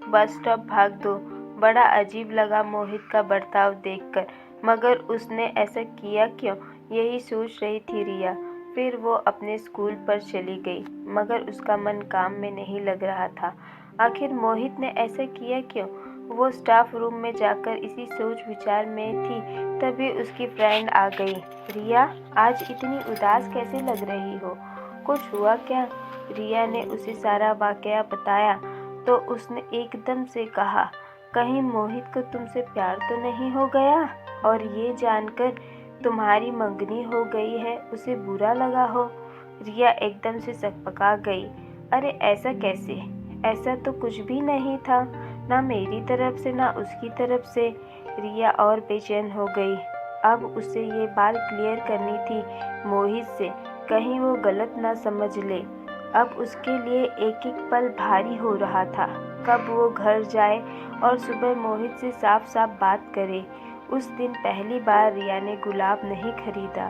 Bus stop भाग दो। बड़ा अजीब लगा मोहित का बर्ताव देखकर, मगर उसने ऐसा किया क्यों, यही सोच रही थी रिया। फिर वो अपने स्कूल पर चली गई, मगर उसका मन काम में नहीं लग रहा था। आखिर मोहित ने ऐसा किया क्यों? वो स्टाफ रूम में जाकर इसी सोच विचार में थी, तभी उसकी फ्रेंड आ गई। रिया, आज इतनी उदास कैसे लग रही हो? कुछ हुआ क्या? रिया ने उसे सारा वाकया बताया तो उसने एकदम से कहा, कहीं मोहित को तुमसे प्यार तो नहीं हो गया? और ये जानकर तुम्हारी मंगनी हो गई है, उसे बुरा लगा हो? रिया एकदम से सकपका गई। अरे ऐसा कैसे? ऐसा तो कुछ भी नहीं था, ना मेरी तरफ से ना उसकी तरफ से। रिया और बेचैन हो गई। अब उसे ये बात क्लियर करनी थी मोहित से, कहीं वो गलत ना समझ ले। अब उसके लिए एक एक पल भारी हो रहा था। कब वो घर जाए और सुबह मोहित से साफ साफ बात करे। उस दिन पहली बार रिया ने गुलाब नहीं खरीदा।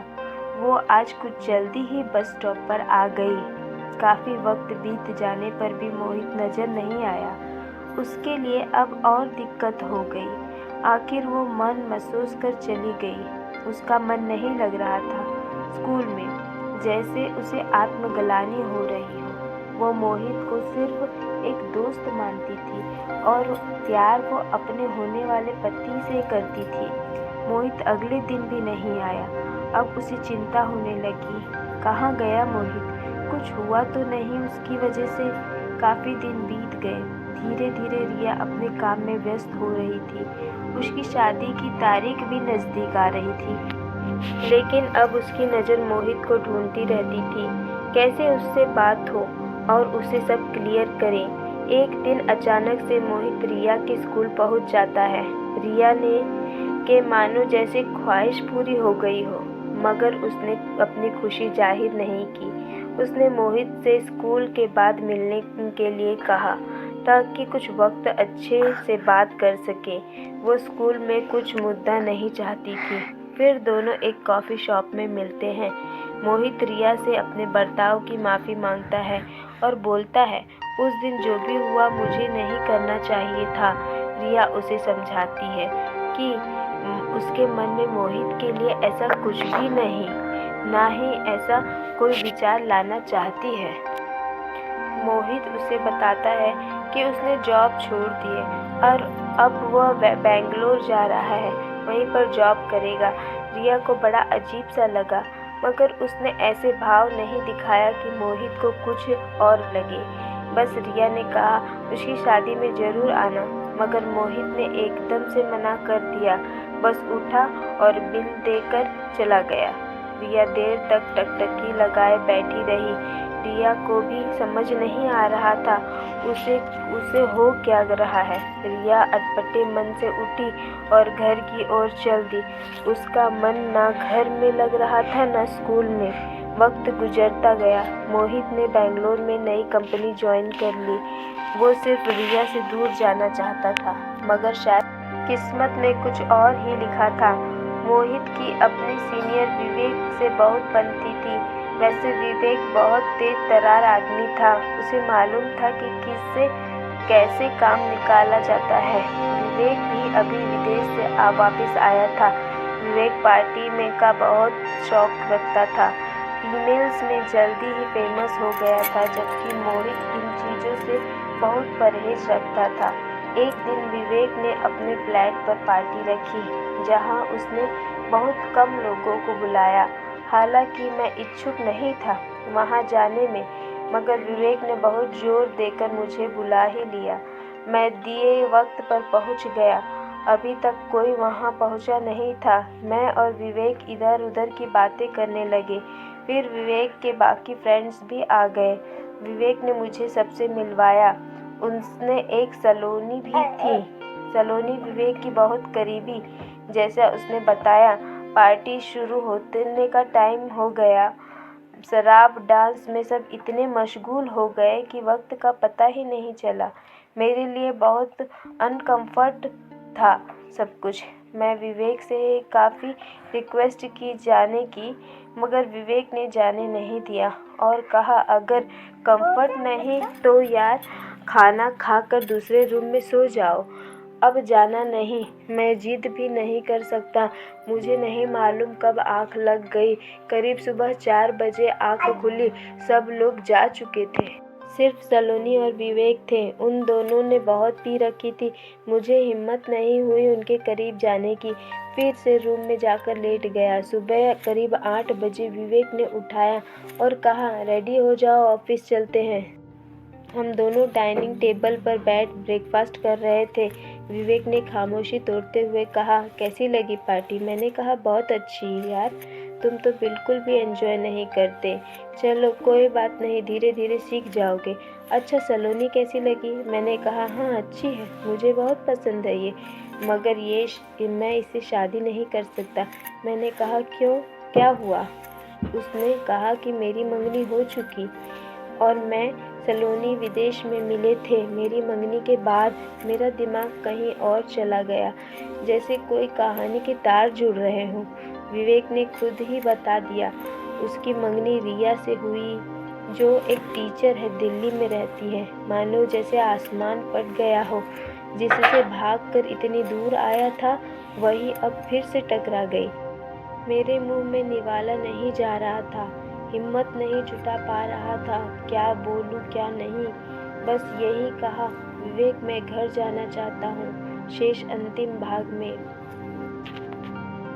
वो आज कुछ जल्दी ही बस स्टॉप पर आ गई। काफ़ी वक्त बीत जाने पर भी मोहित नजर नहीं आया। उसके लिए अब और दिक्कत हो गई। आखिर वो मन महसूस कर चली गई। उसका मन नहीं लग रहा था स्कूल में, जैसे उसे आत्मग्लानि हो रही हो। वो मोहित को सिर्फ एक दोस्त मानती थी और प्यार वो अपने होने वाले पति से करती थी। मोहित अगले दिन भी नहीं आया। अब उसे चिंता होने लगी। कहाँ गया मोहित? कुछ हुआ तो नहीं उसकी वजह से? काफ़ी दिन बीत गए। धीरे धीरे रिया अपने काम में व्यस्त हो रही थी। उसकी शादी की तारीख भी नज़दीक आ रही थी, लेकिन अब उसकी नज़र मोहित को ढूंढती रहती थी। कैसे उससे बात हो और उसे सब क्लियर करें। एक दिन अचानक से मोहित रिया के स्कूल पहुंच जाता है। रिया ने के मानो जैसे ख्वाहिश पूरी हो गई हो, मगर उसने अपनी खुशी जाहिर नहीं की। उसने मोहित से स्कूल के बाद मिलने के लिए कहा, ताकि कुछ वक्त अच्छे से बात कर सके। वो स्कूल में कुछ मुद्दा नहीं चाहती थी। फिर दोनों एक कॉफ़ी शॉप में मिलते हैं। मोहित रिया से अपने बर्ताव की माफ़ी मांगता है और बोलता है, उस दिन जो भी हुआ मुझे नहीं करना चाहिए था। रिया उसे समझाती है कि उसके मन में मोहित के लिए ऐसा कुछ भी नहीं, ना ही ऐसा कोई विचार लाना चाहती है। मोहित उसे बताता है कि उसने जॉब छोड़ दी है और अब वह बेंगलोर जा रहा है, वहीं पर जॉब करेगा। रिया को बड़ा अजीब सा लगा, मगर उसने ऐसे भाव नहीं दिखाया कि मोहित को कुछ और लगे। बस रिया ने कहा उसकी शादी में ज़रूर आना, मगर मोहित ने एकदम से मना कर दिया। बस उठा और बिल देकर चला गया। रिया देर तक टकटकी लगाए बैठी रही। रिया को भी समझ नहीं आ रहा था उसे हो क्या रहा है। रिया अटपटे मन से उठी और घर की ओर चल दी। उसका मन ना घर में लग रहा था ना स्कूल में। वक्त गुजरता गया। मोहित ने बेंगलोर में नई कंपनी ज्वाइन कर ली। वो सिर्फ रिया से दूर जाना चाहता था, मगर शायद किस्मत में कुछ और ही लिखा था। मोहित की अपने सीनियर विवेक से बहुत बनती थी। वैसे विवेक बहुत तेज तर्रार आदमी था। उसे मालूम था कि किससे कैसे काम निकाला जाता है। विवेक भी अभी विदेश से वापस आया था। विवेक पार्टी में का बहुत शौक रखता था। फीमेल्स में जल्दी ही फेमस हो गया था, जबकि मोहित इन चीज़ों से बहुत परहेज रखता था। एक दिन विवेक ने अपने फ्लैट पर पार्टी रखी, जहां उसने बहुत कम लोगों को बुलाया। हालांकि मैं इच्छुक नहीं था वहां जाने में, मगर विवेक ने बहुत जोर देकर मुझे बुला ही लिया। मैं दिए वक्त पर पहुंच गया। अभी तक कोई वहां पहुंचा नहीं था। मैं और विवेक इधर उधर की बातें करने लगे। फिर विवेक के बाकी फ्रेंड्स भी आ गए। विवेक ने मुझे सबसे मिलवाया। उसने एक सलोनी भी थी। सलोनी विवेक की बहुत करीबी। जैसा उसने बताया, पार्टी शुरू होने का टाइम हो गया। शराब डांस में सब इतने मशगूल हो गए कि वक्त का पता ही नहीं चला। मेरे लिए बहुत अनकम्फर्ट था सब कुछ। मैं विवेक से काफ़ी रिक्वेस्ट की जाने की, मगर विवेक ने जाने नहीं दिया और कहा, अगर कंफर्ट नहीं तो यार खाना खाकर दूसरे रूम में सो जाओ। अब जाना नहीं। मैं जिद भी नहीं कर सकता। मुझे नहीं मालूम कब आँख लग गई। करीब सुबह 4 बजे आँख खुली। सब लोग जा चुके थे। सिर्फ सलोनी और विवेक थे। उन दोनों ने बहुत पी रखी थी। मुझे हिम्मत नहीं हुई उनके करीब जाने की। फिर से रूम में जाकर लेट गया। सुबह करीब 8 बजे विवेक ने उठाया और कहा, रेडी हो जाओ, ऑफिस चलते हैं। हम दोनों डाइनिंग टेबल पर बैठ ब्रेकफास्ट कर रहे थे। विवेक ने खामोशी तोड़ते हुए कहा, कैसी लगी पार्टी? मैंने कहा, बहुत अच्छी यार, तुम तो बिल्कुल भी एंजॉय नहीं करते। चलो कोई बात नहीं, धीरे धीरे सीख जाओगे। अच्छा सलोनी कैसी लगी? मैंने कहा, हाँ अच्छी है, मुझे बहुत पसंद है ये, मगर मैं इससे शादी नहीं कर सकता। मैंने कहा, क्यों, क्या हुआ? उसने कहा कि मेरी मंगनी हो चुकी और मैं सलोनी विदेश में मिले थे। मेरी मंगनी के बाद मेरा दिमाग कहीं और चला गया, जैसे कोई कहानी के तार जुड़ रहे हों। विवेक ने खुद ही बता दिया, उसकी मंगनी रिया से हुई, जो एक टीचर है, दिल्ली में रहती है। मानो जैसे आसमान फट गया हो। जिससे भागकर इतनी दूर आया था, वही अब फिर से टकरा गई। मेरे मुंह में निवाला नहीं जा रहा था। हिम्मत नहीं जुटा पा रहा था, क्या बोलूं क्या नहीं। बस यही कहा, विवेक मैं घर जाना चाहता हूँ। शेष अंतिम भाग में।